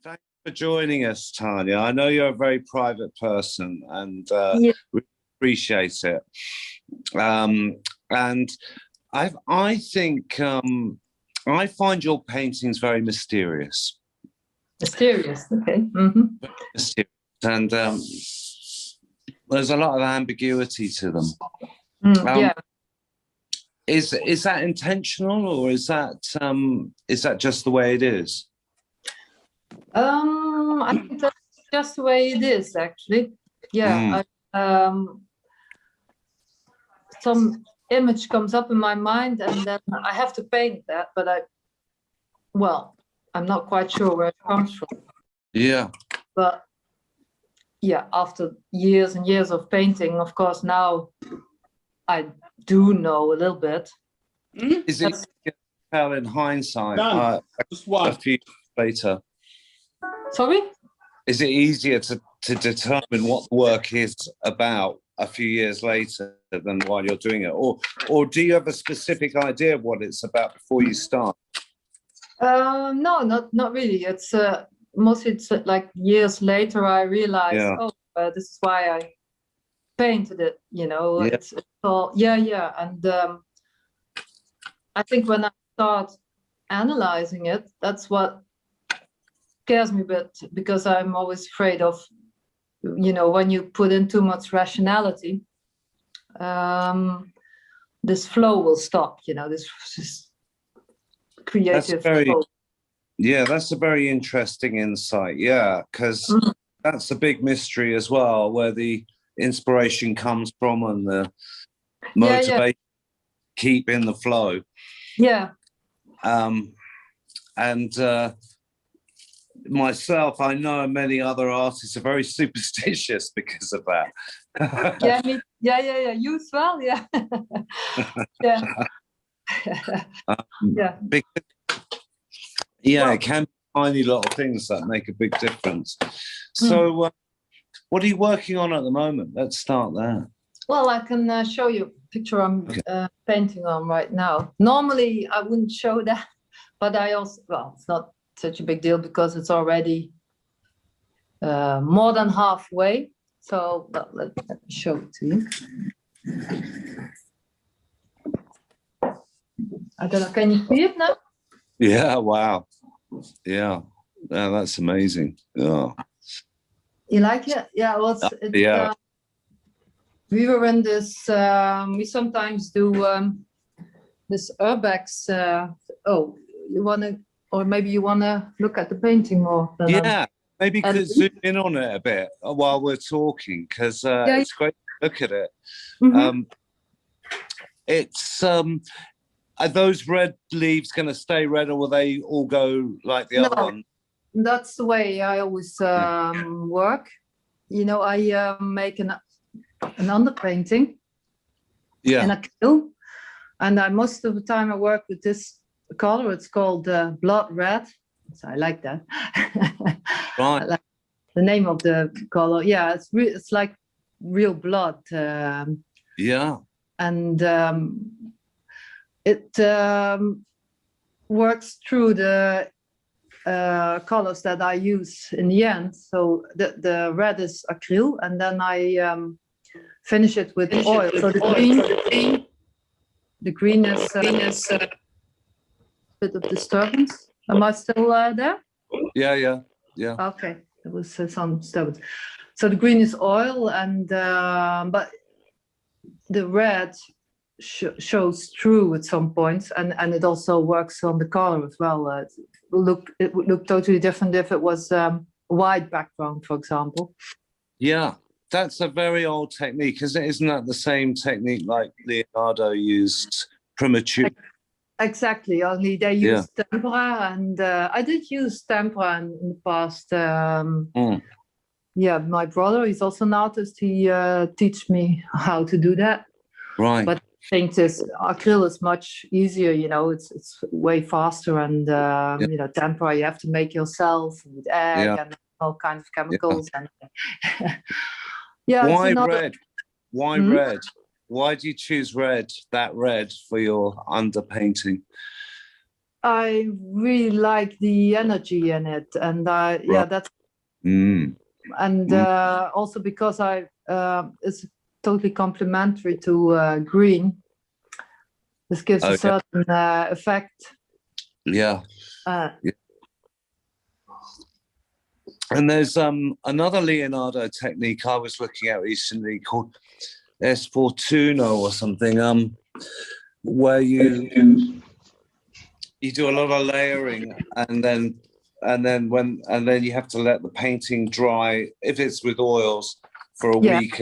Thanks for joining us, Tanya. I know you're a very private person, and Yeah. we appreciate it. And I think I find your paintings very mysterious. Mysterious. Okay. Mm-hmm. Mysterious. And there's a lot of ambiguity to them. Yeah. Is that intentional, or is that just the way it is? I think that's just the way it is, actually. Yeah. Some image comes up in my mind, and then I have to paint that, but I'm not quite sure where it comes from. Yeah. But yeah, after years and years of painting, of course, now I do know a little bit. Is it tell in hindsight? Just a few years later. Sorry? Is it easier to determine what the work is about a few years later than while you're doing it, or do you have a specific idea of what it's about before you start? No, not really. It's mostly like years later I realized, this is why I painted it. Yeah. It's all and I think when I start analyzing it, that's what scares me a bit, because I'm always afraid of, when you put in too much rationality, this flow will stop. This creative flow. Yeah, that's a very interesting insight. Yeah, because that's a big mystery as well, where the inspiration comes from and the motivation keep in the flow. Yeah. Myself, I know many other artists are very superstitious because of that. Yeah. You as well, yeah. Yeah. It can be tiny little things that make a big difference. So, what are you working on at the moment? Let's start there. Well, I can show you a picture I'm painting on right now. Normally, I wouldn't show that, but I also, it's not such a big deal because it's already more than halfway. So let me show it to you. I don't know, can you see it now? Yeah, wow. Yeah, that's amazing. Yeah. You like it? Yeah, well, we were in this, we sometimes do this urbex. You want to, or maybe you want to look at the painting more. Maybe you could zoom in on it a bit while we're talking, because it's great to look at it. It's are those red leaves going to stay red, or will they all go like the other one? That's the way I always work. I make an underpainting in acrylic, and most of the time I work with this color. It's called blood red. So I like that. Right. I like the name of the color. Yeah, it's like real blood. And it works through the colors that I use in the end. So the red is acrylic, and then I finish it with oil. So the green is a bit of disturbance. Am I still there? Yeah. Okay, there was some disturbance. So the green is oil, and but the red shows through at some points, and it also works on the color as well. It would look totally different if it was a white background, for example. Yeah, that's a very old technique, isn't that the same technique like Leonardo used premature? Exactly, only they use tempera, and I did use tempera in the past. Yeah, my brother, he's also an artist. He teach me how to do that. Right. But I think this acrylic is much easier. It's way faster, and tempera you have to make yourself with egg and all kinds of chemicals. And why red? Why red? Why do you choose red? That red for your underpainting? I really like the energy in it, and Right. that's Mm. and also because it's totally complementary to green. This gives a certain effect. Yeah. Uh, Yeah. And there's another Leonardo technique I was looking at recently called sfortuno or something, where you do a lot of layering, and then you have to let the painting dry if it's with oils for a week.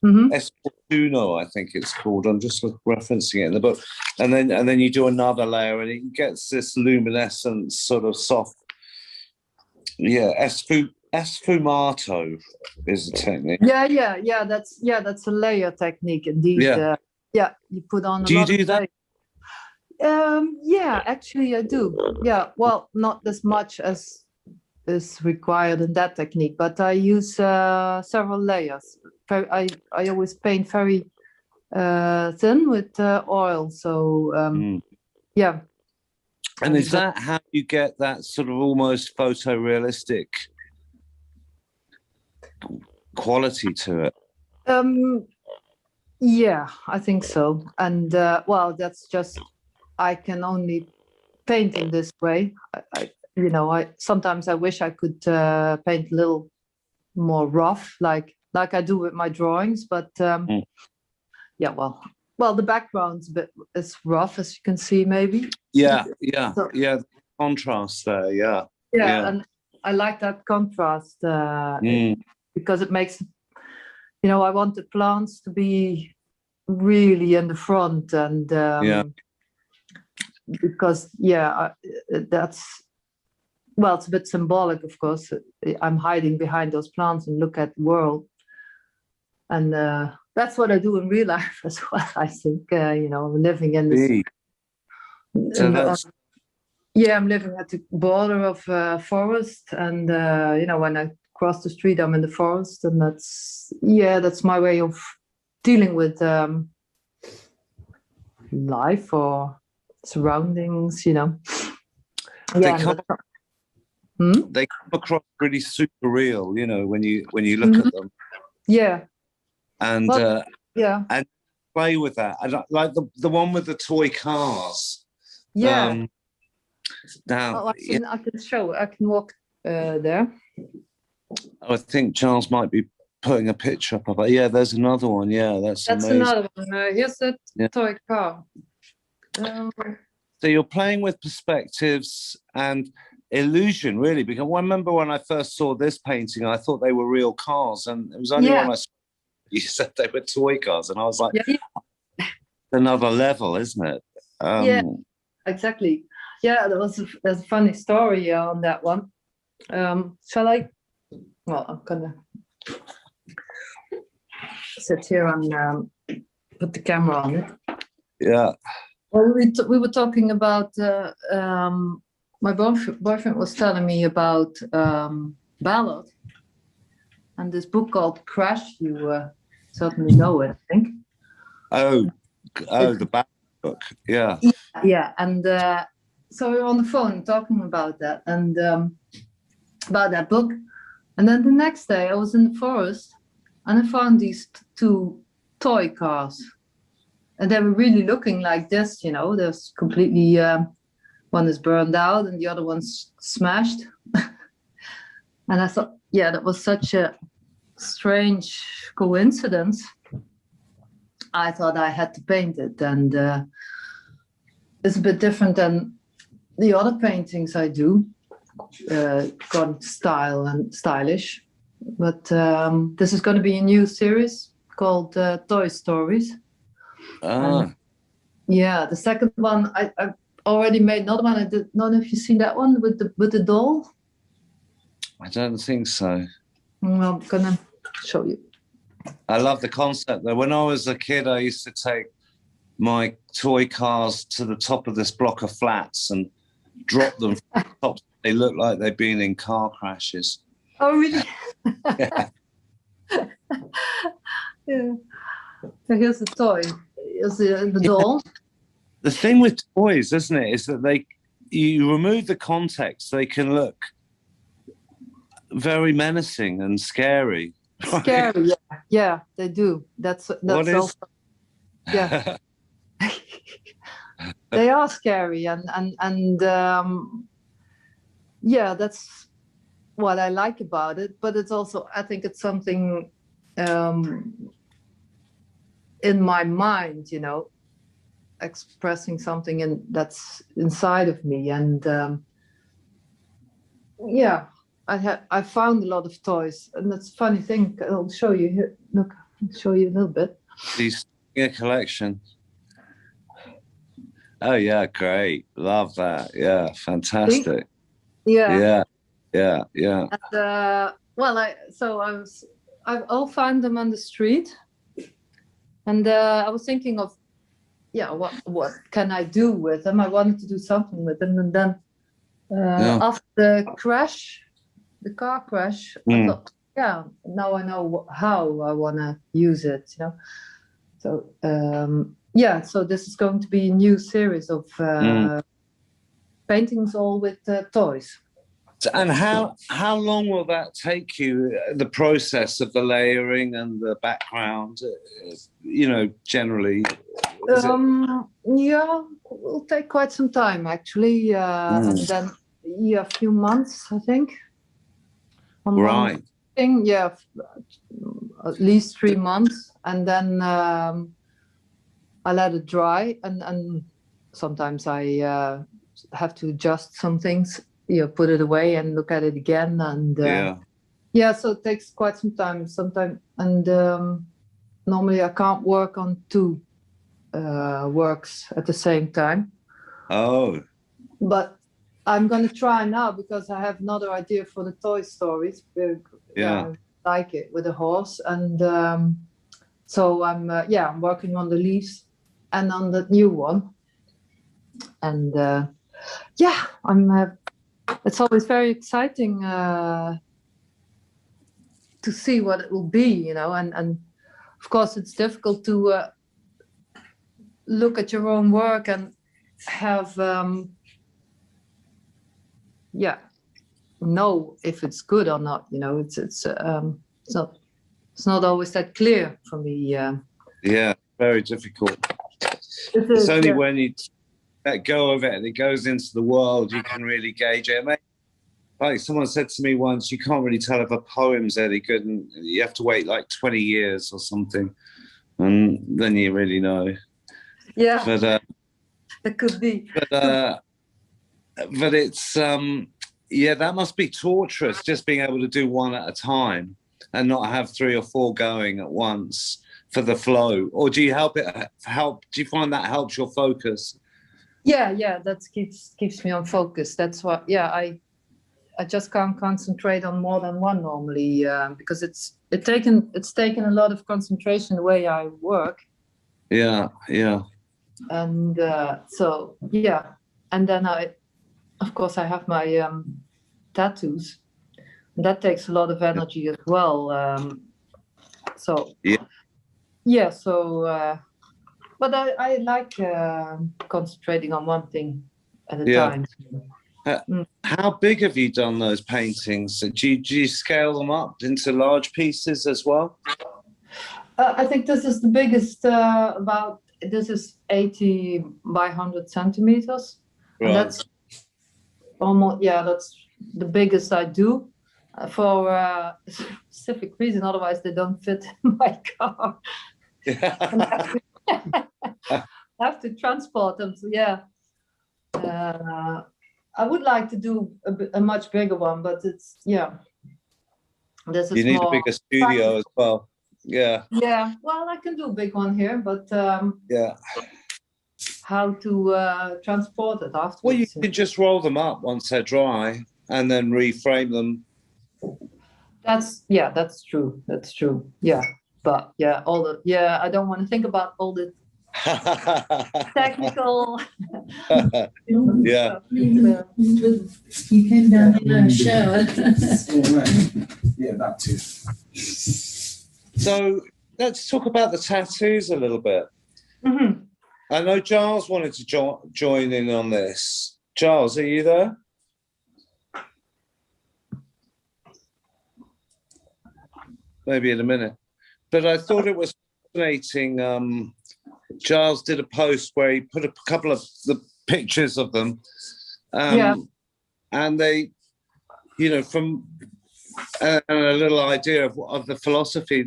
Mm-hmm. Esfortuno, I think it's called. I'm just referencing it in the book. And then you do another layer, and it gets this luminescent, sort of soft. Yeah, esfumato is the technique. Yeah. That's a layer technique indeed. Yeah. You put on a do you lot do of that? Yeah, actually I do. Yeah, well, not as much as is required in that technique, but I use several layers. I always paint very thin with oil. So yeah. And is that how you get that sort of almost photorealistic quality to it? Yeah, I think so. And well, that's just, I can only paint in this way. I sometimes I wish I could paint a little more rough, like I do with my drawings. But yeah, well, the background's a bit is rough, as you can see, maybe. Yeah. Contrast there. Yeah. And I like that contrast because it makes, I want the plants to be really in the front, and because that's, well, it's a bit symbolic, of course. I'm hiding behind those plants and look at the world, and that's what I do in real life as well. I think living in this. I'm living at the border of forest, and when I cross the street, I'm in the forest, and that's my way of dealing with life or surroundings. They come across really super real, when you look at them. Yeah. And and play with that. I like the one with the toy cars. Yeah. Now, I can show. I can walk there. I think Charles might be putting a picture up of it. Yeah, there's another one. Yeah, that's amazing. Another one. Here's that toy car. So you're playing with perspectives and illusion, really, because I remember when I first saw this painting, I thought they were real cars, and it was only when I saw you said they were toy cars, and I was like, another level, isn't it? Yeah, exactly. Yeah, there's a funny story on that one. Shall I? Well, I'm gonna sit here and put the camera on it. Yeah. Well, we were talking about. My boyfriend was telling me about Ballad and this book called Crash. You certainly know it, I think. Oh, the Ballad book. Yeah. Yeah, and so we were on the phone talking about that and about that book. And then the next day I was in the forest and I found these two toy cars. And they were really looking like this, there's completely, one is burned out and the other one's smashed. And I thought, that was such a strange coincidence. I thought I had to paint it. And it's a bit different than the other paintings I do, got style and stylish. But this is going to be a new series called Toy Stories. The second one I already made another one. I did not know if you've seen that one with the doll. I don't think so. Well, I'm gonna show you. I love the concept though. When I was a kid, I used to take my toy cars to the top of this block of flats and drop them from the top. They look like they've been in car crashes. Oh, really? Yeah. So here's the toy. Here's the doll. The thing with toys, isn't it, is that you remove the context, they can look very menacing and scary. Scary, yeah, they do. That's also, yeah. They are scary, and yeah, that's what I like about it. But it's also, I think it's something in my mind, you know, expressing something that's inside of me. And yeah, I found a lot of toys, and that's a funny thing. I'll show you here. Look, I'll show you a little bit. These a collection. Oh yeah, great. Love that. Yeah, fantastic. Yeah. Yeah. And, well, I all found them on the street, and I was thinking of, yeah, what can I do with them? I wanted to do something with them, and then after the car crash, I thought, yeah, now I know how I want to use it, you know. So yeah, so this is going to be a new series of paintings, all with toys. And how long will that take you? The process of the layering and the background, you know, generally. Yeah, it will take quite some time actually, and then a few months, I think. Right. Thing, yeah, at least 3 months, and then I let it dry, and sometimes I have to adjust some things. You know, put it away and look at it again, and yeah, so it takes quite some time. Sometimes, and normally I can't work on 2 works at the same time. Oh. But I'm going to try now, because I have another idea for the Toy Stories. Yeah, I like it with a horse, and so I'm working on the leaves and on the new one, and yeah, it's always very exciting to see what it will be, you know, and of course it's difficult to look at your own work and have know if it's good or not, you know. It's not always that clear for me. Yeah, very difficult. It's only when you let go of it and it goes into the world you can really gauge it. Like someone said to me once, you can't really tell if a poem's any good, and you have to wait like 20 years or something, and then you really know. Yeah, but it could be. But it's yeah, that must be torturous, just being able to do one at a time and not have 3 or 4 going at once for the flow. Or do you do you find that helps your focus? Yeah, that keeps me on focus. That's what, yeah, I just can't concentrate on more than one normally, because it's taken a lot of concentration the way I work. Yeah. And so yeah, and then of course I have my tattoos. That takes a lot of energy as well. So yeah. So but I like concentrating on one thing at a time. How big have you done those paintings? Do you scale them up into large pieces as well? I think this is the biggest. This is 80 by 100 centimeters. Right. And that's almost, that's the biggest I do, for a specific reason. Otherwise, they don't fit in my car. I have to transport them. So yeah, I would like to do a much bigger one, but it's This is you need a bigger studio as well. Yeah. Yeah. Well, I can do a big one here, but how to transport it afterwards? Well, you can just roll them up once they're dry and then reframe them. That's true. That's true. Yeah. But I don't want to think about all the technical. Yeah. You came down in a shower. Yeah, that too. So let's talk about the tattoos a little bit. Mm-hmm. I know Giles wanted to join in on this. Giles, are you there? Maybe in a minute. But I thought it was fascinating. Giles did a post where he put a couple of the pictures of them. And they, you know, from a little idea of the philosophy,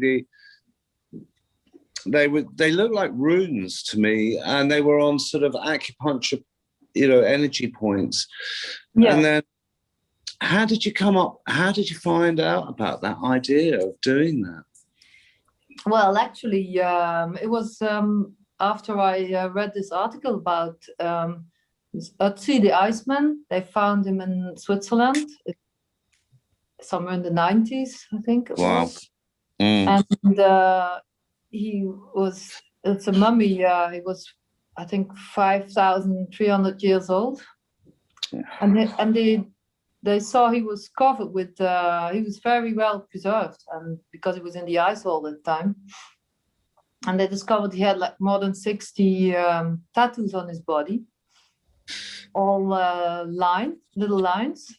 they look like runes to me, and they were on sort of acupuncture, you know, energy points. Yeah. And then how did you find out about that idea of doing that? Well, actually, it was after I read this article about Ötzi, the Iceman. They found him in Switzerland somewhere in the 90s, I think it was. And it's a mummy. He was, I think, 5,300 years old. Yeah. And they saw he was covered with, he was very well preserved, and because he was in the ice all the time. And they discovered he had like more than 60 tattoos on his body, all little lines,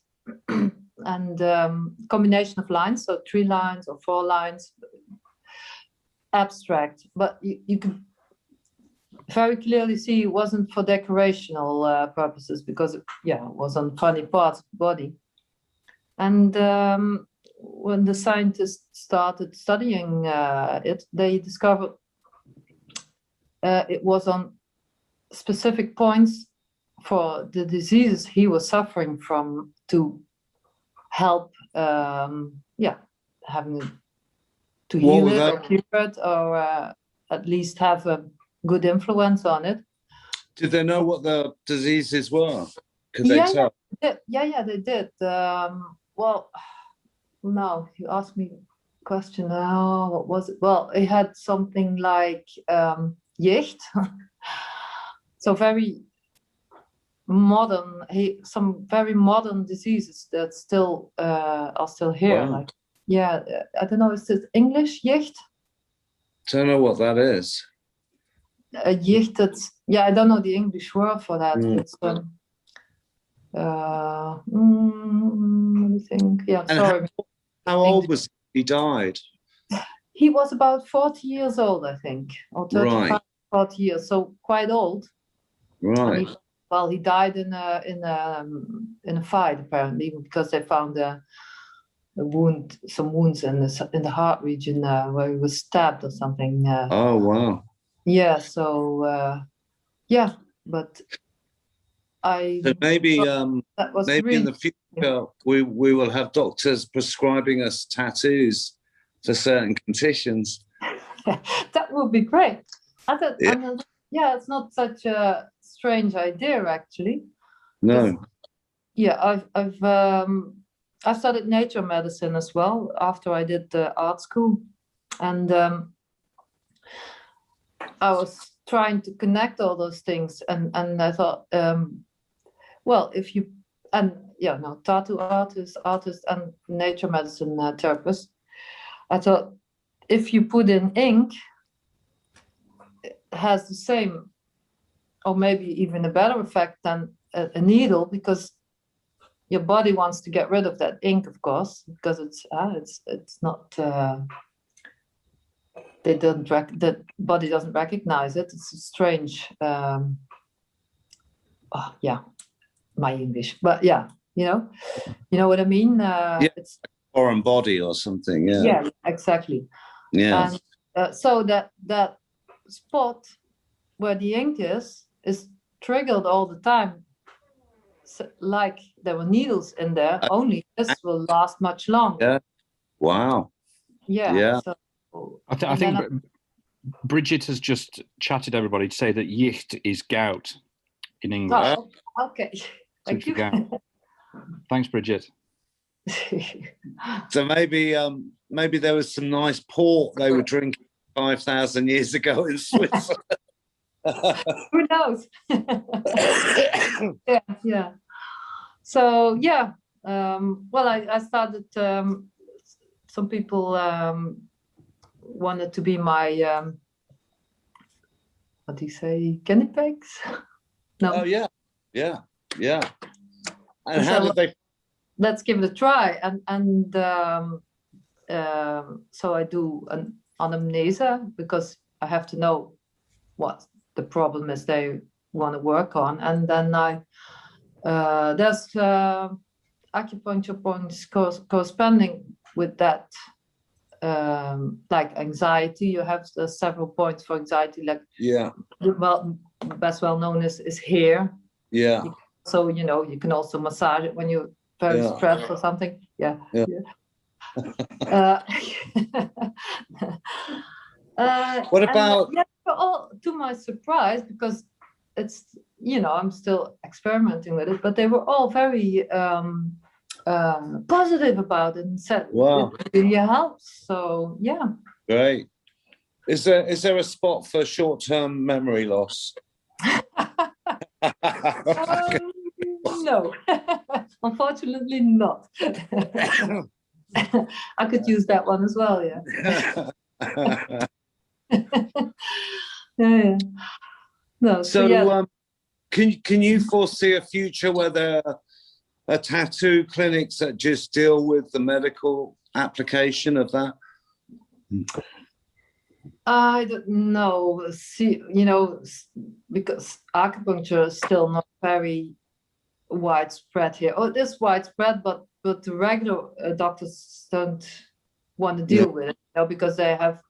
and combination of lines, so 3 lines or 4 lines, abstract. But you could very clearly see it wasn't for decorational purposes, because it was on funny parts of the body. And when the scientists started studying it, they discovered it was on specific points for the diseases he was suffering from, to help having to heal it or cure it, or at least have a good influence on it. Did they know what the diseases were? Could they tell? Yeah, they did. Well, no, you asked me a question. Oh, what was it? Well, it had something like Jicht. So very modern, some very modern diseases that still are still here. Wow. Like, I don't know, is it English, Jicht? Don't know what that is. Jicht, I don't know the English word for that. It's let me think. Yeah, and sorry. How old was he died? He was about 40 years old, I think, or 35, 40 years, so quite old. Right. He died in a fight, apparently, because they found some wounds in the heart region where he was stabbed or something. Oh wow. Yeah. So but so maybe maybe in the future we will have doctors prescribing us tattoos for certain conditions. That would be great. It's not such a strange idea, actually. No. Yeah, I've studied nature medicine as well after I did the art school, and I was trying to connect all those things, and I thought, if you tattoo artist and nature medicine therapist, I thought if you put in ink, it has the same, or maybe even a better effect than a needle, because your body wants to get rid of that ink, of course, because it's not the body doesn't recognize it. It's a strange my English, but you know what I mean. It's foreign body or something. Yeah, exactly. Yeah. And so that spot where the ink is triggered all the time, so, like there were needles in there. Only this will last much longer. Yeah. Wow. Yeah. So, I think Bridget has just chatted everybody to say that Jicht is gout in English. Oh, okay. Thank you. Thanks, Bridget. So maybe there was some nice port they were drinking 5,000 years ago in Switzerland. Who knows? Yeah. So I started. Some people wanted to be my what do you say, guinea pigs? No. Oh yeah. Yeah. And So how did they? let's give it a try. So I do an anamnese because I have to know what the problem is they want to work on, and then there's acupuncture points corresponding with that, like anxiety. You have several points for anxiety, like the best well known is here. Yeah. So you can also massage it when you're very stressed or something. Yeah. What about? To my surprise, because it's I'm still experimenting with it, but they were all very positive about it and said it really helps. So yeah. Great. Is there a spot for short-term memory loss? No, unfortunately not. I could use that one as well. Yeah. Yeah. No. So yeah. Can you foresee a future where there are tattoo clinics that just deal with the medical application of that? I don't know. See, because acupuncture is still not very widespread here. Oh, it is widespread, but the regular doctors don't want to deal with it, because they have,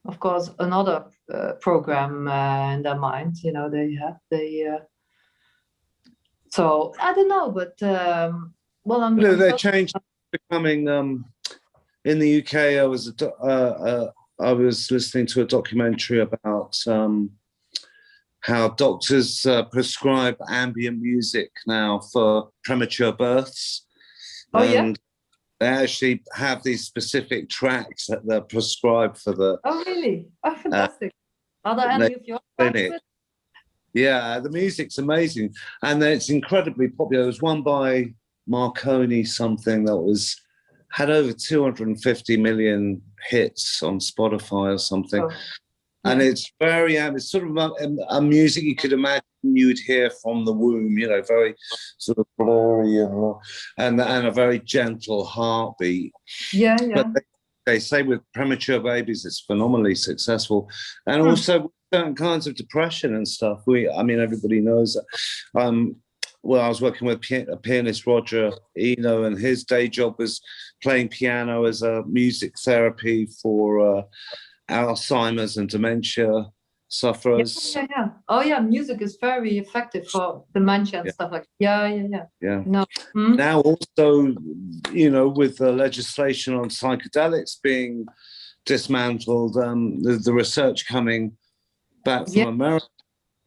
of course, another program in their mind. So I don't know, but they're changing, becoming. In the UK, I was listening to a documentary about how doctors prescribe ambient music now for premature births. They actually have these specific tracks that they're prescribed for the. Oh, really? Oh, fantastic. Are there any of your clinic? Yeah, the music's amazing, and it's incredibly popular. There was one by Marconi, something that had over 250 million hits on Spotify or something. Oh. And it's it's sort of a music you could imagine you'd hear from the womb, very sort of blurry and a very gentle heartbeat. Yeah. But they say with premature babies, it's phenomenally successful. And also with certain kinds of depression and stuff. Everybody knows that. Well, I was working with a pianist, Roger Eno, and his day job was playing piano as a music therapy for Alzheimer's and dementia sufferers. Yeah. Oh, yeah. Music is very effective for dementia and stuff like that. Yeah. No. Now, also, with the legislation on psychedelics being dismantled, the research coming back from America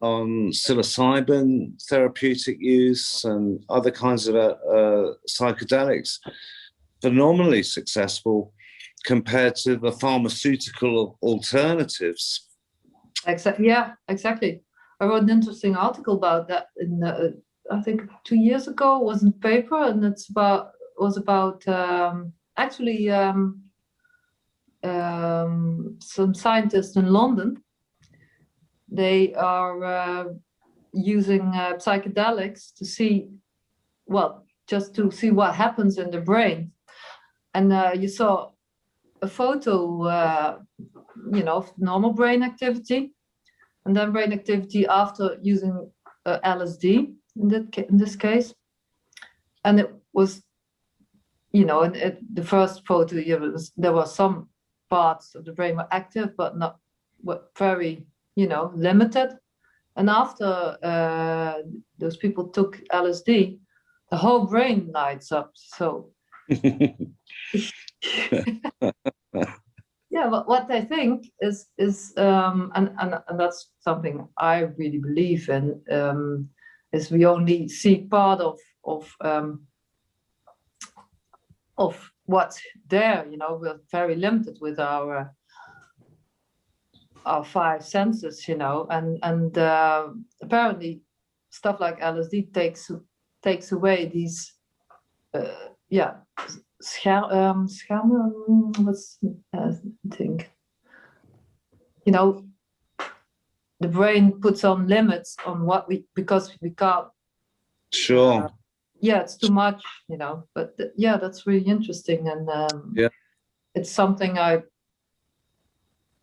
on psilocybin therapeutic use and other kinds of psychedelics, phenomenally successful compared to the pharmaceutical alternatives. Exactly. I wrote an interesting article about that in I think 2 years ago. It was in paper, and it was about some scientists in London. They are using psychedelics to see, just to see what happens in the brain. And you saw a photo, of normal brain activity, and then brain activity after using LSD in this case. And it was, in the first photo, there were some parts of the brain were active, but not very, limited. And after those people took LSD, the whole brain lights up. So yeah, but what I think is and that's something I really believe in, is we only see part of what's there. We're very limited with our five senses, and apparently stuff like LSD takes away these schermen, what's thing? The brain puts on limits on because we can't Sure. Yeah, it's too much, you know. But yeah, that's really interesting, and Yeah. it's something I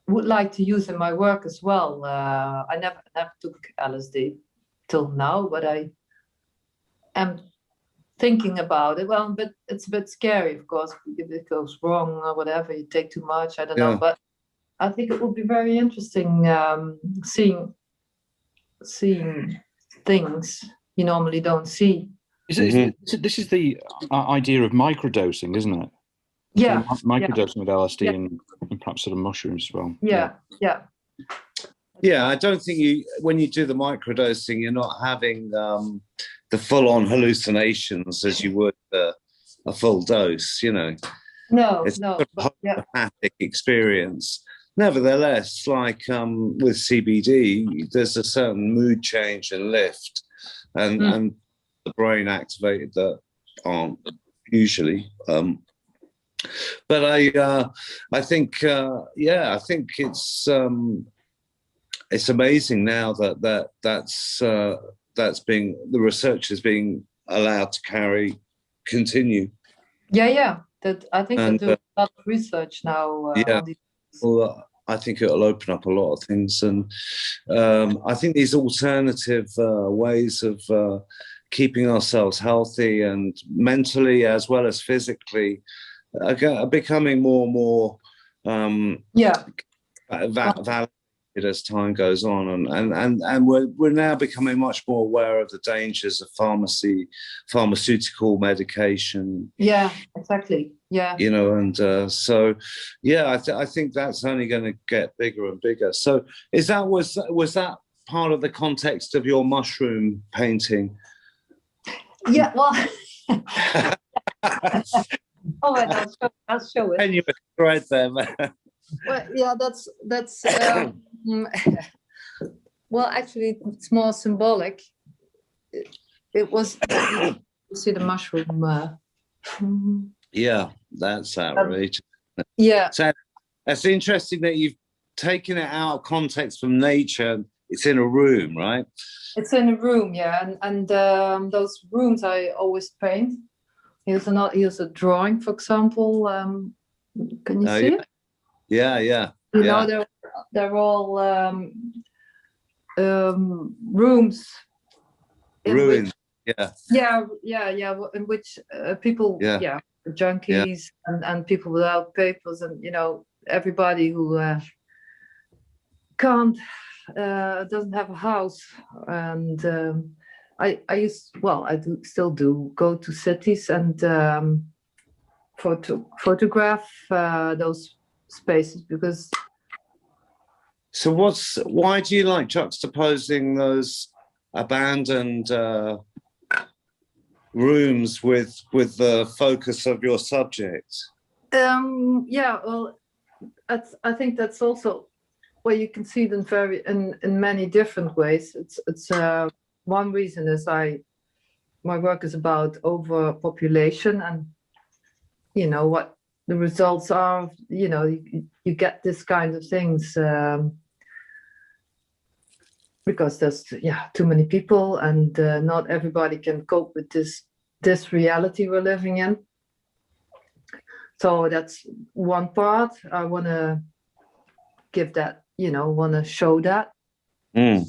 would like to use in my work as well. I never took LSD till now, but I am thinking about it. Well, but it's a bit scary, of course, if it goes wrong or whatever. You take too much, I don't know. But I think it would be very interesting seeing things you normally don't see. This is the idea of microdosing, isn't it? Yeah, so microdosing with LSD and perhaps sort of mushrooms as well. Yeah. Yeah, I don't think when you do the microdosing, you're not having the full-on hallucinations as you would a full dose, you know. No, it's no. a homeopathic experience. Nevertheless, like with CBD, there's a certain mood change and lift, and the brain activated that aren't usually. But I think I think it's amazing now that's being, the research is being allowed to continue. Yeah. That I think they're doing a lot of research now. On these. Well, I think it'll open up a lot of things, and I think these alternative ways of keeping ourselves healthy and mentally as well as physically are becoming more and more validated as time goes on, and we're now becoming much more aware of the dangers of pharmaceutical medication. Yeah, exactly. Yeah, you know, and so I think that's only going to get bigger and bigger. So was that part of the context of your mushroom painting? Yeah, well. Oh, I'll show it. And you thread them. Well, yeah, that's well, actually, it's more symbolic. It was you see the mushroom. Yeah, that's outrageous. Yeah. So that's interesting that you've taken it out of context from nature. It's in a room, right? It's in a room, yeah, and those rooms I always paint. Here's a drawing, for example. Can you see it? Yeah. You know, they're all rooms. Ruins. In which people, junkies and people without papers, and you know, everybody who doesn't have a house. And I still do go to cities and photograph those spaces, because. So why do you like juxtaposing those abandoned rooms with the focus of your subject? Well, I think that's also where you can see them in many different ways. It's one reason is my work is about overpopulation, and you know what the results are. You know, you get this kind of things because there's too many people, and not everybody can cope with this reality we're living in. So that's one part. I want to give that, want to show that. And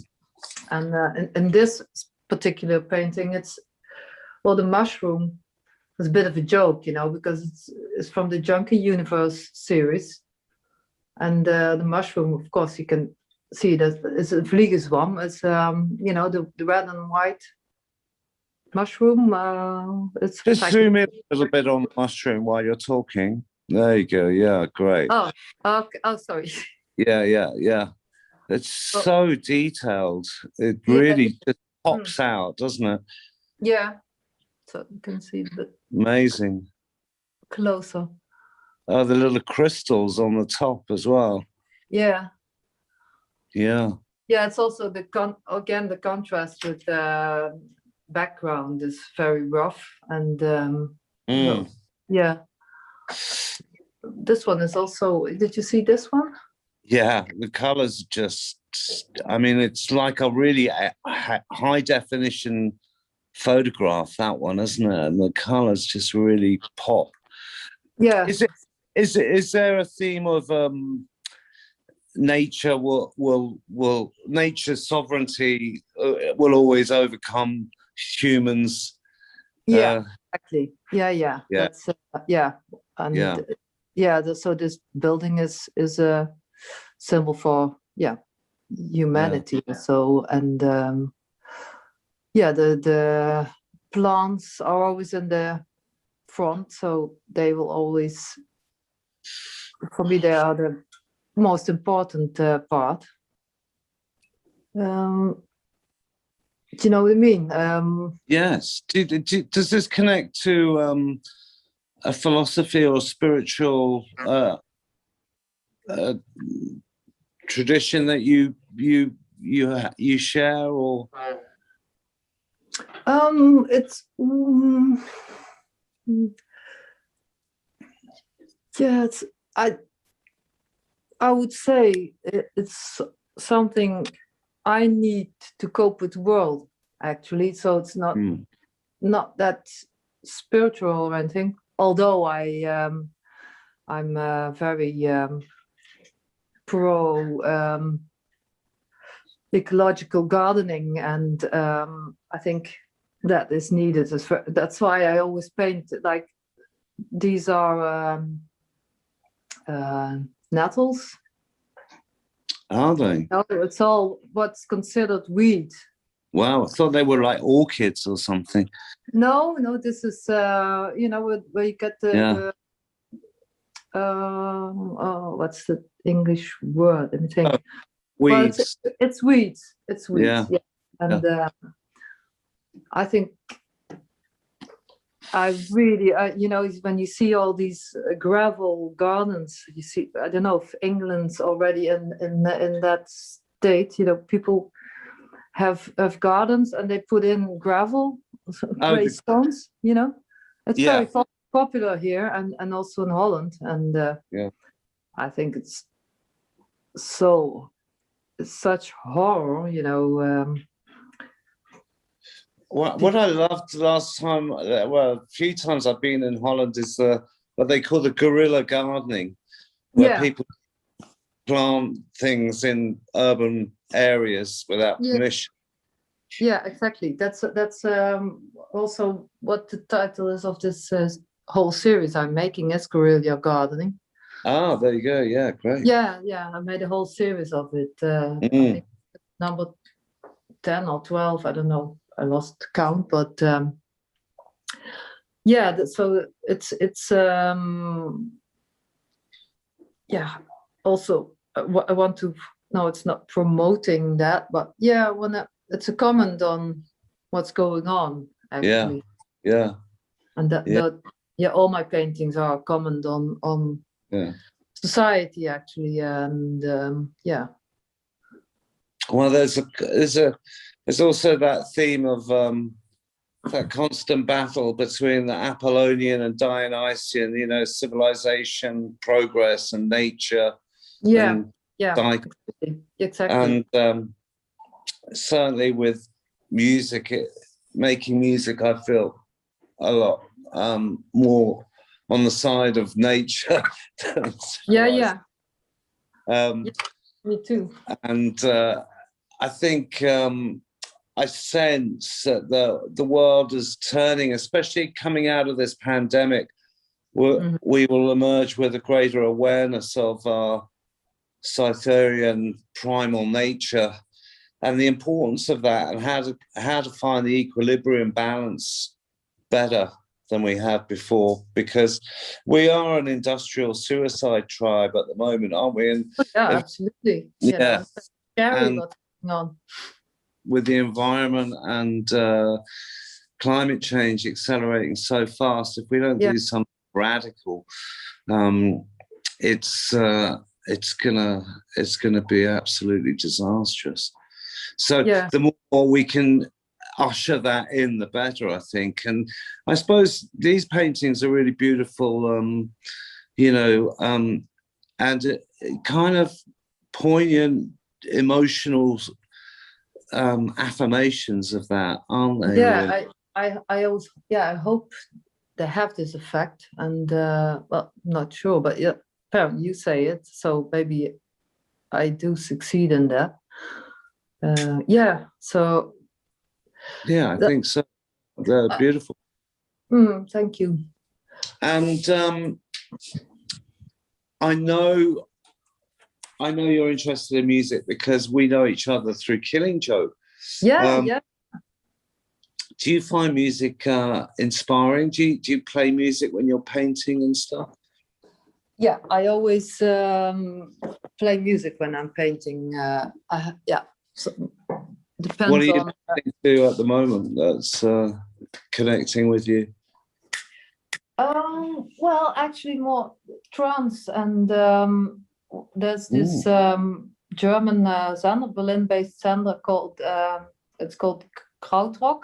in this particular painting, the mushroom is a bit of a joke, because it's from the Junkie Universe series. And the mushroom, of course, you can see that it's a vliegenzwam. It's, the red and white mushroom. It's just zoom in a little bit on the mushroom while you're talking. There you go. Yeah, great. Oh, okay. Oh, sorry. Yeah. It's so detailed. It really just pops out, doesn't it? Yeah. So you can see the amazing. Closer. Oh, the little crystals on the top as well. Yeah. Yeah. Yeah, it's also the contrast with the background is very rough, and yeah. This one is also. Did you see this one? Yeah, the colors just. I mean, it's like a really high definition photograph, that one, isn't it? And the colours just really pop. Yeah. Is there a theme of nature will nature's sovereignty will always overcome humans? Yeah, exactly. Yeah. That's and so this building is a symbol for humanity. So and the plants are always in the front, so they will always, for me, they are the most important part. Do you know what I mean? Yes. Does this connect to a philosophy or spiritual tradition that you share, or? It's it's I would say it's something I need to cope with the world, actually. So it's not that spiritual or anything. Although I'm very pro ecological gardening, and I think that is needed. That's why I always paint like these are nettles. Are they? No, it's all what's considered weed. Wow, I thought they were like orchids or something. No, this is where you get the what's the English word? Let me think. Weeds. Well, it's weeds. It's weeds. Yeah. And I think I really, when you see all these gravel gardens, you see, I don't know if England's already in that state. People have gardens and they put in gravel, grey stones. It's very popular here and also in Holland. And I think it's such horror. What I loved last time, a few times I've been in Holland, is what they call the guerrilla gardening, where people plant things in urban areas without permission. Yeah, exactly. That's also what the title is of this whole series I'm making, is guerrilla gardening. Ah, there you go. Yeah, great. Yeah. I made a whole series of it. I think number 10 or 12, I don't know. I lost count, but so it's also I want to. No, it's not promoting that, but it's a comment on what's going on, actually. Yeah. And all my paintings are a comment on society, actually, and Well, there's also that theme of that constant battle between the Apollonian and Dionysian, civilization, progress, and nature. Exactly. And certainly with music, making music, I feel a lot more on the side of nature. Me too. And I think I sense that the world is turning, especially coming out of this pandemic. We will emerge with a greater awareness of our Cytherian primal nature and the importance of that, and how to find the equilibrium balance better than we have before, because we are an industrial suicide tribe at the moment, aren't we? And absolutely. It's scary what's going on with the environment and climate change accelerating so fast. If we don't do something radical, it's gonna be absolutely disastrous. So the more we can usher that in, the better, I think. And I suppose these paintings are really beautiful, and kind of poignant, emotional affirmations of that, aren't they? I always, I hope they have this effect, and well, not sure, but yeah, apparently you say it, so maybe I do succeed in that. Yeah, so yeah, I think so. They're beautiful. Thank you. And I know you're interested in music because we know each other through Killing Joke. Yeah. Do you find music inspiring? Do you play music when you're painting and stuff? Yeah, I always play music when I'm painting. So depends. What are you on listening to at the moment that's connecting with you? well, actually more trance, and there's this German genre, Berlin-based genre called it's called krautrock.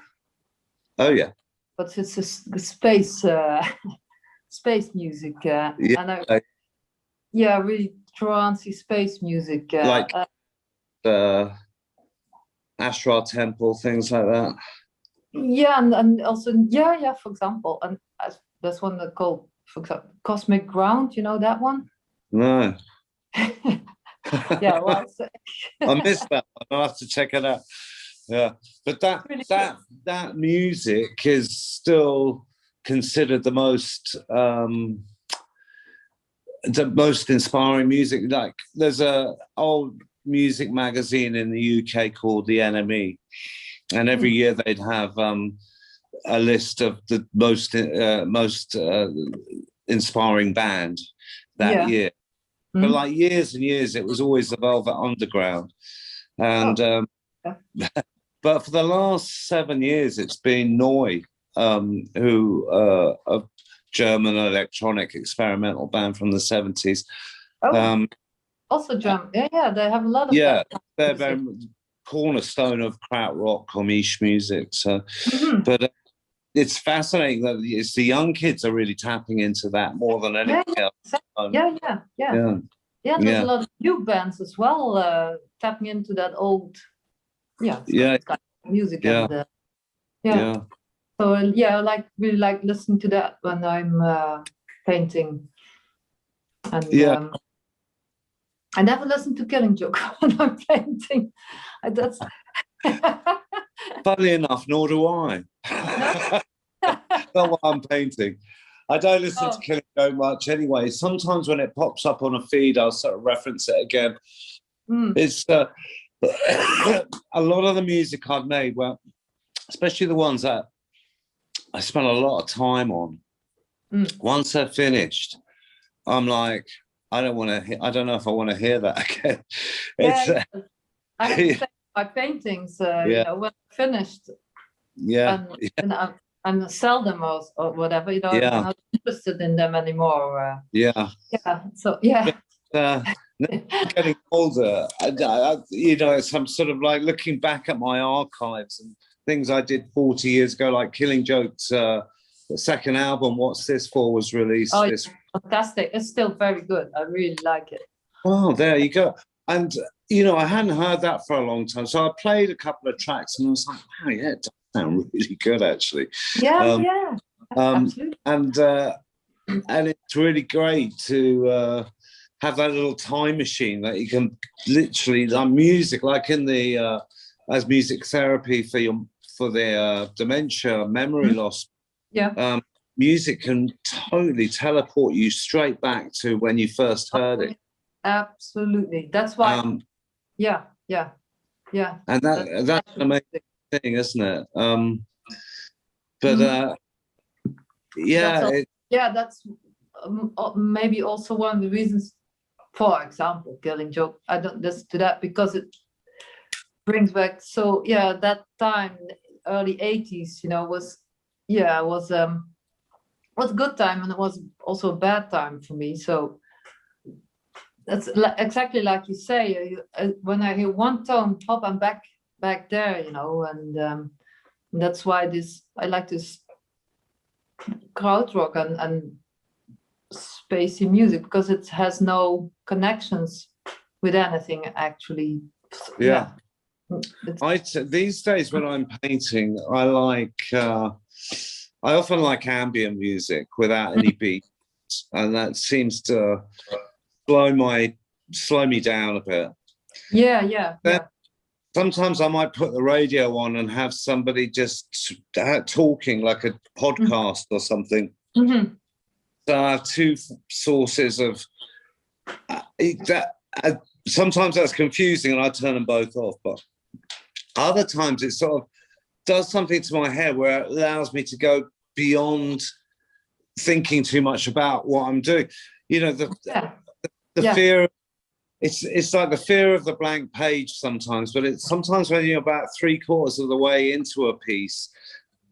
Oh yeah, but it's a space space music, and really trancey space music, like Ashra Temple, things like that. Yeah, and also for example, and there's one that called, for example, Cosmic Ground. You know that one? No. Yeah, well, I missed that one. I'll have to check it out. Yeah, but that music is still considered the most inspiring music. Like, there's a old music magazine in the UK called The NME, and every year they'd have a list of the most inspiring band that year. For like years and years, it was always the Velvet Underground, and but for the last 7 years, it's been Neu, who a German electronic experimental band from the 70s. Also German. Yeah, they have a lot of they're very cornerstone of krautrock or niche music. So, but it's fascinating that it's the young kids are really tapping into that more than anything else. There's a lot of new bands as well tapping into that old kind of music. So I really like listening to that when I'm painting. And I never listen to Killing Joke when I'm painting. That's Funnily enough, nor do I. Not while I'm painting. I don't listen to Killing Joke much anyway. Sometimes when it pops up on a feed, I'll sort of reference it again. It's a lot of the music I've made, well, especially the ones that I spent a lot of time on. Once they're finished, I'm like, I don't know if I want to hear that again. I have to say my paintings, when I'm finished, and sell them or whatever, I'm not interested in them anymore. Getting older, I'm sort of like looking back at my archives and things I did 40 years ago, like Killing Jokes. The second album, What's This For, was released. Fantastic. It's still very good. I really like it. Wow, there you go. And, I hadn't heard that for a long time. So I played a couple of tracks and I was like, wow, yeah, it does sound really good, actually. Absolutely. And it's really great to have that little time machine that you can literally, like music, like in the, as music therapy for the dementia, memory loss. Music can totally teleport you straight back to when you first heard it. Absolutely. That's why. And that's an amazing thing, isn't it? That's maybe also one of the reasons. For example, Killing Joke, I don't listen to that because it brings back. So that time, early 80s, was a good time, and it was also a bad time for me. So that's exactly like you say. When I hear one tone pop, I'm back there, and that's why I like this krautrock and spacey music, because it has no connections with anything actually. These days when I'm painting, I often like ambient music without any beats, and that seems to slow me down a bit. Yeah. Sometimes I might put the radio on and have somebody just talking like a podcast or something. Mm-hmm. So I have two sources of that. Sometimes that's confusing and I turn them both off, but other times it sort of does something to my head where it allows me to go beyond thinking too much about what I'm doing. You know, the fear. It's like the fear of the blank page sometimes, but it's sometimes when you're about 3/4 of the way into a piece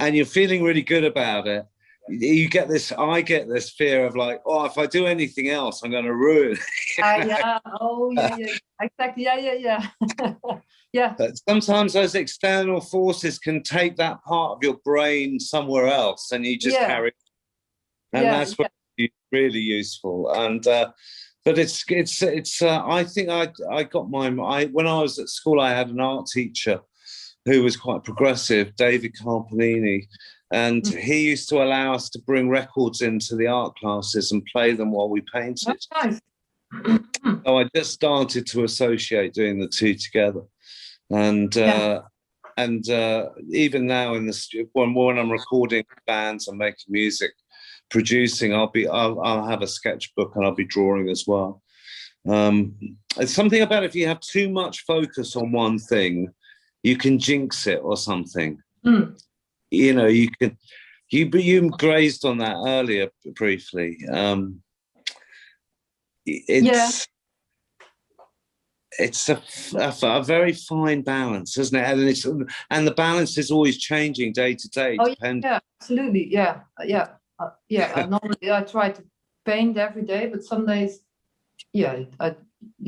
and you're feeling really good about it, I get this fear of like, oh, if I do anything else, I'm going to ruin it. Yeah. Exactly. Yeah. Yeah. But sometimes those external forces can take that part of your brain somewhere else and you just carry it. And that's what is really useful. And but it's I think I got when I was at school, I had an art teacher who was quite progressive, David Carpanini, and he used to allow us to bring records into the art classes and play them while we painted. That's nice. So I just started to associate doing the two together, and even now in the when I'm recording bands and making music, producing, I'll have a sketchbook and I'll be drawing as well. It's something about if you have too much focus on one thing, you can jinx it or something. You know, you grazed on that earlier briefly. It's a very fine balance, isn't it? And the balance is always changing day to day. Yeah, absolutely. Yeah. Normally I try to paint every day, but some days, you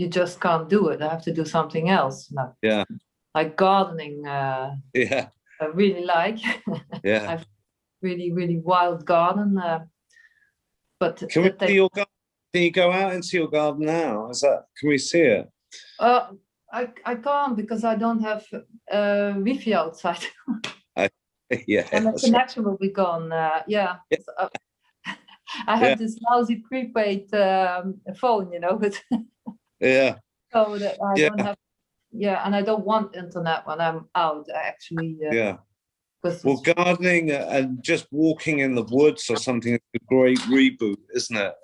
just can't do it. I have to do something else. Like gardening. I really like. I have really, really wild garden. But can you go out into your garden now? Can we see it? I can't because I don't have Wi-Fi outside. And the connection will be gone. So, I have this lousy prepaid phone, but so that I don't have. And I don't want internet when I'm out. Actually. Well, gardening and just walking in the woods or something is a great reboot, isn't it?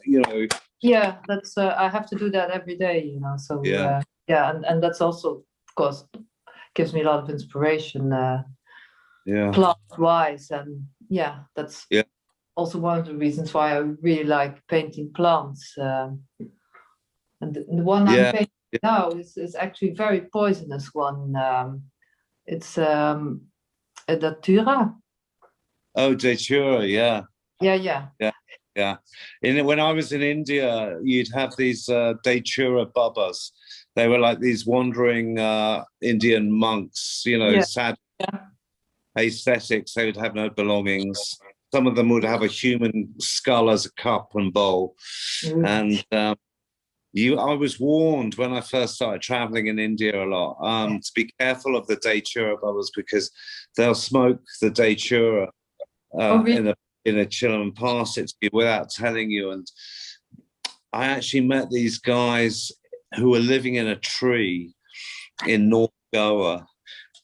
Yeah, that's. I have to do that every day. So and that's also, of course, gives me a lot of inspiration. Plant-wise, and that's also one of the reasons why I really like painting plants. And the one I'm painting now is actually a very poisonous one. It's a datura. Oh, datura, yeah. When I was in India, you'd have these datura babas. They were like these wandering Indian monks, sad aesthetics. They would have no belongings. Some of them would have a human skull as a cup and bowl. And I was warned when I first started traveling in India a lot to be careful of the datura babas because they'll smoke the datura in a chill and pass it to you without telling you. And I actually met these guys who were living in a tree in North Goa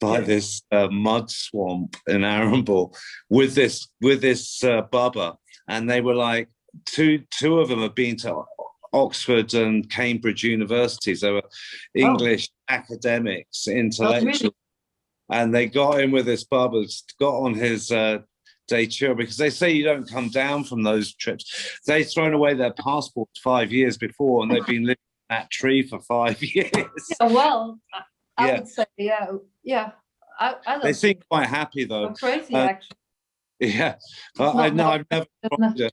by this mud swamp in Arambur with this bubba, and they were like two of them had been to Oxford and Cambridge universities. They were English academics, intellectuals, and they got in with this bubba, got on his datura, because they say you don't come down from those trips. They'd thrown away their passports 5 years before, and they've been living in that tree for 5 years. I would say, I they seem quite happy though. Crazy, actually. I've never tried it.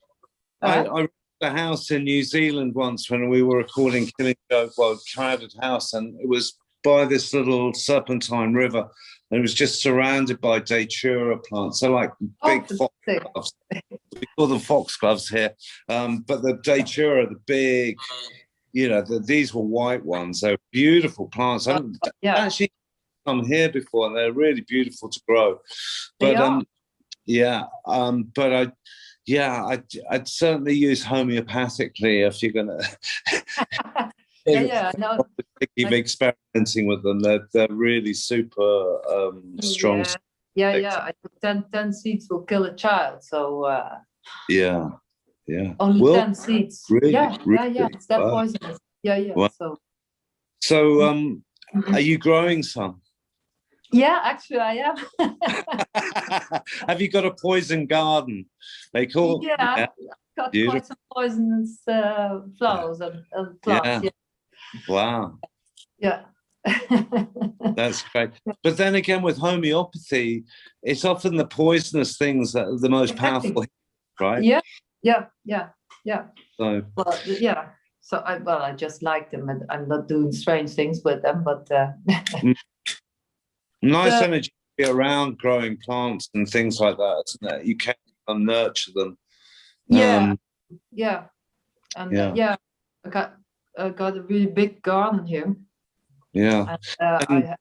I rented a house in New Zealand once when we were recording Killing Joke, Crowded House, and it was by this little serpentine river, and it was just surrounded by datura plants. They're like big foxgloves. We call them foxgloves here, but the datura, the big, these were white ones. They're beautiful plants. Actually, some here before, and they're really beautiful to grow. But I'd certainly use homeopathically if you're gonna. No. Keep experimenting with them. They're really super strong. I think 10 seeds will kill a child. So yeah. only 10 seeds. Really, It's that poisonous. Wow. So are you growing some? Yeah, actually I am. Have you got a poison garden? They call got quite some poisonous flowers and plants. Yeah. Wow. Yeah. That's great. But then again, with homeopathy, it's often the poisonous things that are the most powerful, right? Yeah. So So I just like them, and I'm not doing strange things with them, but nice energy around growing plants and things like that, isn't it? You can nurture them. And I got a really big garden here. Yeah. And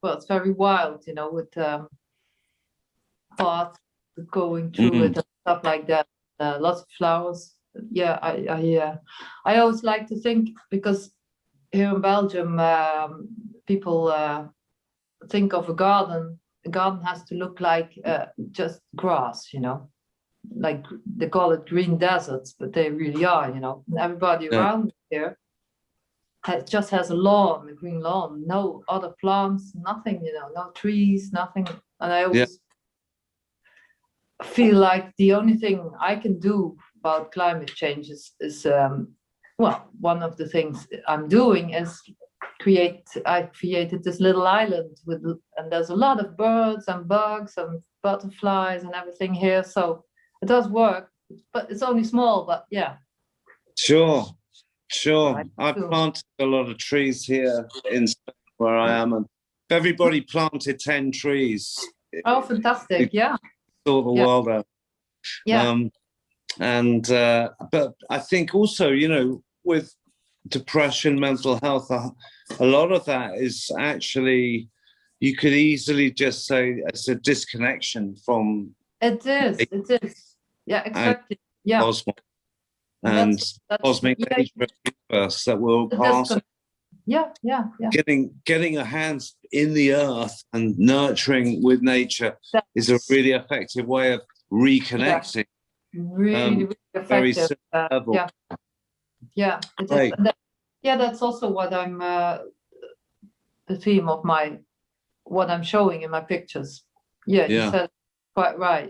it's very wild, with paths going through it and stuff like that. Lots of flowers. Yeah, I always like to think, because here in Belgium, people think of a garden. A garden has to look like just grass, like they call it green deserts, but they really are, And everybody around here just has a lawn, a green lawn, no other plants, nothing, no trees, nothing. And I always feel like the only thing I can do about climate change is one of the things I'm doing is I created this little island and there's a lot of birds and bugs and butterflies and everything here. So it does work, but it's only small, but yeah. Sure. I've planted a lot of trees here in Spain where I am, and everybody planted 10 trees. Oh, fantastic. Yeah. Sort the world out. Yeah. But I think also, with depression, mental health, a lot of that is actually, you could easily just say it's a disconnection from. It is. Yeah, exactly. Cosmos and cosmic nature of the universe that will pass. Yeah. Getting your hands in the earth and nurturing with nature is a really effective way of reconnecting. Really effective. That's also what I'm the theme of what I'm showing in my pictures. You said quite right,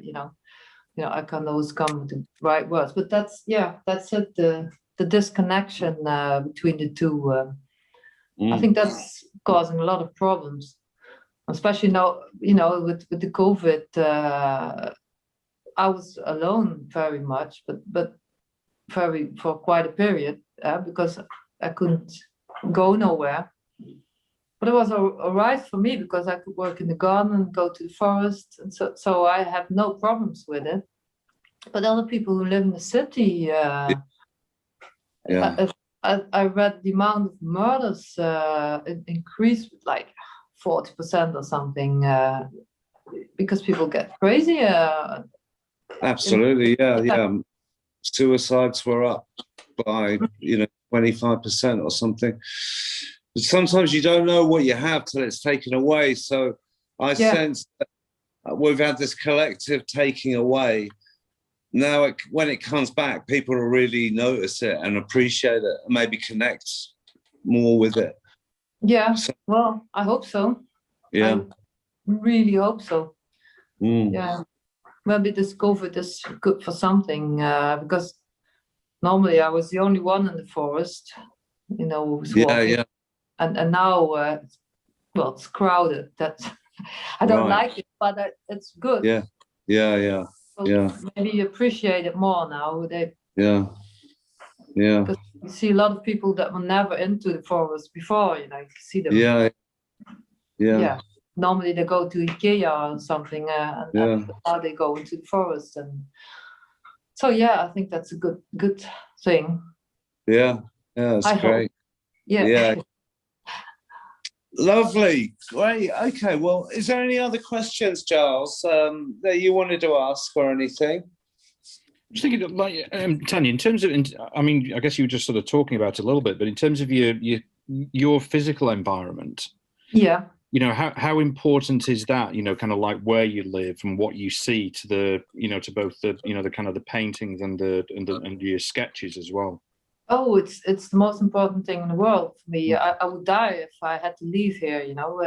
I can't always come with the right words, but that's it, the disconnection between the two. I think that's causing a lot of problems, especially now, with the COVID. I was alone very much, but for quite a period, because I couldn't go nowhere. But it was all right for me because I could work in the garden and go to the forest, and so I have no problems with it. But other people who live in the city, I read the amount of murders increased with like 40% or something, because people get crazy. Absolutely, suicides were up by 25% or something. But sometimes you don't know what you have till it's taken away. So I sense that we've had this collective taking away. Now, when it comes back, people will really notice it and appreciate it and maybe connect more with it. Yeah, well, I hope so. Yeah. I really hope so. Yeah. Maybe this COVID is good for something, because normally I was the only one in the forest, who was walking. And now, it's crowded. That's I don't like it, but it's good. Yeah. So maybe appreciate it more now. Yeah. Because you see a lot of people that were never into the forest before. You see them. Yeah. Normally they go to IKEA or something, and now they go into the forest, and so I think that's a good thing. Yeah, that's great. Yeah. Lovely, great. Okay, well, is there any other questions, Giles, that you wanted to ask or anything? I was thinking, like, Tanya, in terms of, I mean, I guess you were just sort of talking about it a little bit, but in terms of your physical environment, Yeah. you know, how important is that? You know, kind of like where you live and what you see to the, you know, to both the, you know, the kind of the paintings and your sketches as well. Oh, it's the most important thing in the world for me. I would die if I had to leave here. You know,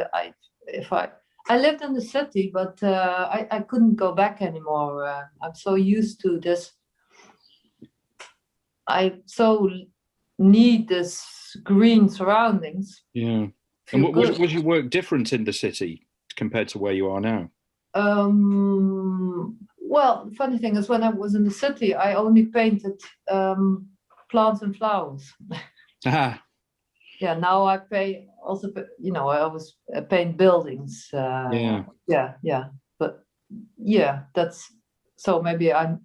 I lived in the city, but I couldn't go back anymore. I'm so used to this. I so need this green surroundings. Yeah. And what was your work different in the city compared to where you are now? Well, the funny thing is, when I was in the city, I only painted plants and flowers. Ah. Yeah, now I also, you know, I always paint buildings. Yeah. But yeah, that's so maybe and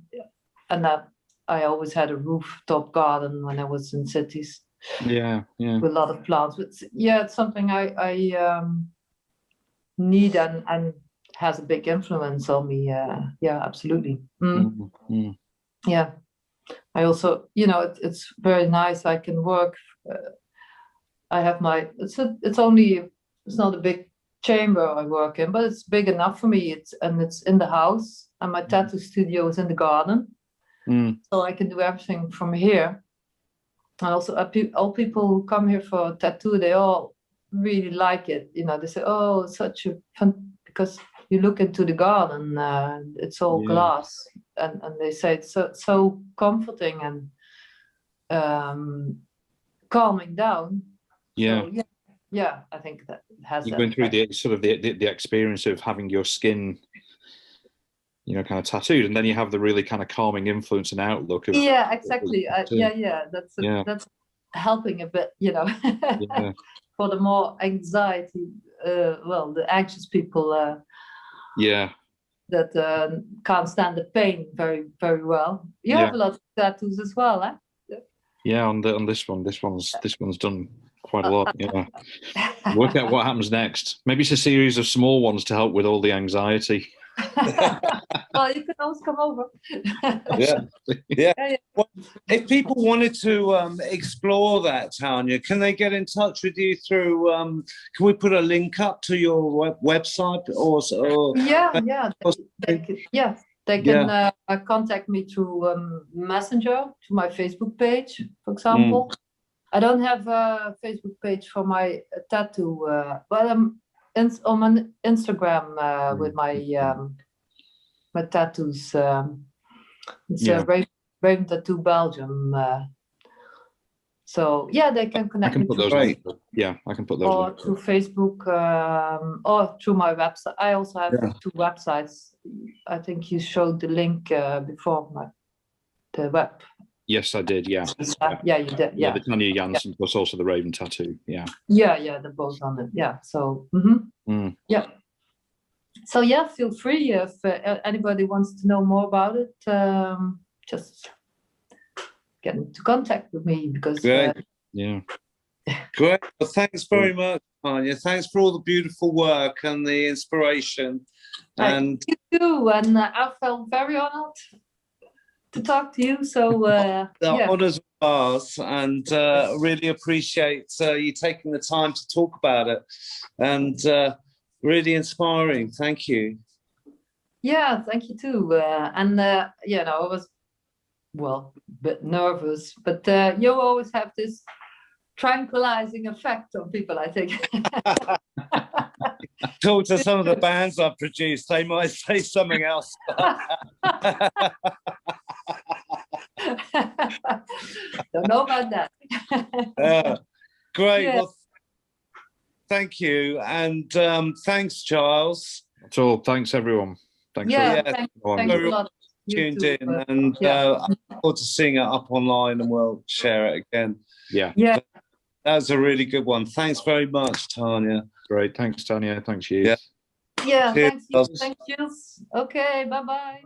that I always had a rooftop garden when I was in cities. Yeah. With a lot of plants. But yeah, it's something I need and has a big influence on me. Yeah, absolutely. Yeah. I also, you know, it's very nice. I can work. I have my. It's not a big chamber I work in, but it's big enough for me. It's in the house, and my tattoo studio is in the garden, so I can do everything from here. And also, all people who come here for a tattoo, they all really like it. You know, they say, "Oh, it's such a fun," because you look into the garden, it's all glass, and they say it's so comforting and calming down. Yeah. So, yeah, I think that has. You're going through the sort of the experience of having your skin, you know, kind of tattooed, and then you have the really kind of calming influence and outlook of. Yeah, exactly. That's helping a bit, you know, for the more anxiety. Well, the anxious people. That can't stand the pain very, very well. You have a lot of tattoos as well, eh? Yeah, on this one's done quite a lot. Yeah, work out what happens next. Maybe it's a series of small ones to help with all the anxiety. Well, you can always come over. Yeah. Well, if people wanted to explore that, Tanya, can they get in touch with you through? Can we put a link up to your website or? They can contact me through Messenger, to my Facebook page, for example. I don't have a Facebook page for my tattoo, but I'm on my Instagram with my tattoos. It's Raven Tattoo Belgium. So yeah, they can connect. I can put those. I can put those. Or through Facebook, or through my website. I also have 2 websites. I think you showed the link before, the web. Yes, I did. Yeah. Yeah, you did. Yeah. The Tanya Janssen plus also the Raven tattoo. Yeah. Yeah, they're both on it. Yeah. So. Yeah. So yeah, feel free if anybody wants to know more about it. Just get into contact with me because. Great. Great. Well, thanks very much, Tanya. Thanks for all the beautiful work and the inspiration. And you too. And I felt very honored to talk to you. So the honours are ours, and really appreciate you taking the time to talk about it. And really inspiring. Thank you. Yeah, thank you too. And you know, I was a bit nervous, but you always have this tranquilizing effect on people, I think. Talk to some of the bands I've produced, they might say something else. Don't know about that. Great. Yeah. Well, thank you. And thanks, Giles. That's all. Thanks, everyone. Thanks. Thanks a lot. Tuned in, and I look forward to seeing it up online, and we'll share it again. Yeah. That's a really good one. Thanks very much, Tanya. Great. Thanks, Tanya. Thanks, you. Yeah. Thanks, Jules. Okay. Bye-bye.